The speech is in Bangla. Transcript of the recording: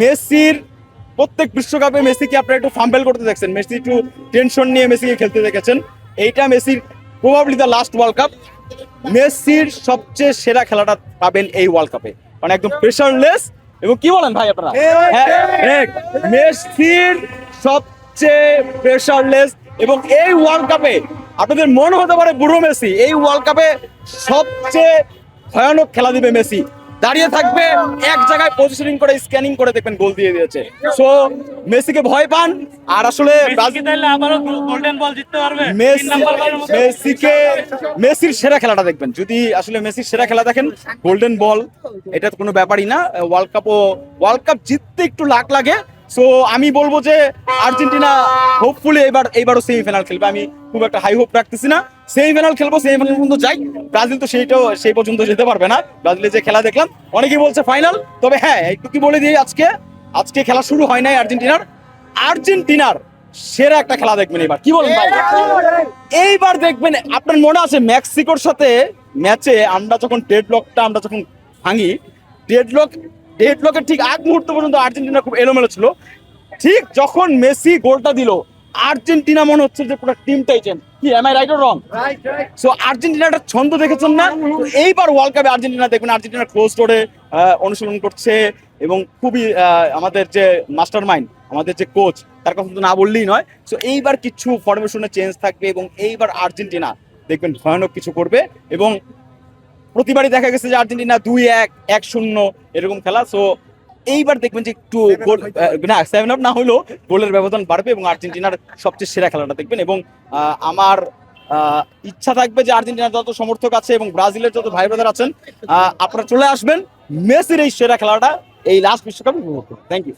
মেসির প্রত্যেক বিশ্বকাপে মেসিকে আপনারা একটু ফাম্বেল করতে দেখছেন, মেসি একটু টেনশন নিয়ে মেসিকে খেলতে দেখেছেন। এইটা মেসির probably the last world cup. মেসির সবচেয়ে সেরা খেলাটা পাবেন এই ওয়ার্ল্ড কাপে, মানে একদম প্রেশারলেস। এবং কি বলেন ভাই আপনারা? হ্যাঁ, মেসির সবচেয়ে প্রেশারলেস। এবং এই ওয়ার্ল্ড কাপে আপনাদের মনে হতে পারে বুড়ো মেসি, এই ওয়ার্ল্ড কাপে সবচেয়ে ভয়ানক খেলা দিবে মেসি। দাঁড়িয়ে থাকবে এক জায়গায়, পজিশনিং করে স্ক্যানিং করে দেখবেন গোল দিয়ে দিয়েছে। সো মেসিকে ভয় পান। আর আসলে মেসির সেরা খেলাটা দেখবেন, যদি আসলে মেসির সেরা খেলা দেখেন, গোল্ডেন বল এটা তো কোনো ব্যাপারই না। ওয়ার্ল্ড কাপ জিততে একটু লাক লাগে। সো আমি বলবো যে আর্জেন্টিনা হোপফুলি এইবারও সেমিফাইনাল খেলবে। আমি খুব একটা হাই হোপ রাখতেছি না, সেমিফাইনাল খেলবো, সেমিফাইনাল পর্যন্ত যাই। ব্রাজিল তো সেই পর্যন্ত যেতে পারবে না। ব্রাজিলের যে খেলা দেখলাম, অনেকেই বলছে ফাইনাল। তবে হ্যাঁ, একটু কি বলে দিই, আজকে খেলা শুরু হয় নাই আর্জেন্টিনার সেরা একটা খেলা দেখবেন এবার। কি বলেন ভাই? এইবার দেখবেন, আপনার মনে আছে মেক্সিকোর সাথে ম্যাচে আমরা যখন আমরা যখন ভাঙি, ডেডলকের ঠিক আগ মুহূর্ত পর্যন্ত আর্জেন্টিনা খুব এলোমেলো ছিল। ঠিক যখন মেসি গোলটা দিল, আর্জেন্টিনা মনে হচ্ছে যে পুরো টিমটাই চেঞ্জ। কি am I right or wrong? So আর্জেন্টিনাটা ছন্দ দেখেছেন না? তো এইবার ওয়ার্ল্ড কাপে আর্জেন্টিনা দেখবেন, আর্জেন্টিনা ক্লোজ ডোরে অনুশীলন করছে। এবং খুবই আমাদের যে মাস্টার মাইন্ড, আমাদের যে কোচ, তার কথা তো না বললেই নয়। সো এইবার কিছু ফরমেশনে চেঞ্জ থাকবে এবং এইবার আর্জেন্টিনা দেখবেন ভয়ানক কিছু করবে। এবং প্রতিবারই দেখা গেছে যে আর্জেন্টিনা 2-1, 1-0 এরকম খেলা। সো এইবার দেখবেন যে একটু গোল না, 7-up না হলেও গোলের ব্যবধান বাড়বে এবং আর্জেন্টিনার সবচেয়ে সেরা খেলাটা দেখবেন। এবং আমার ইচ্ছা থাকবে যে আর্জেন্টিনার যত সমর্থক আছে এবং ব্রাজিলের যত ভাই ব্রাদার আছেন, আপনারা চলে আসবেন মেসির এই সেরা খেলাটা এই লাস্ট বিশ্বকাপে উপভোগ করতে। Thank you.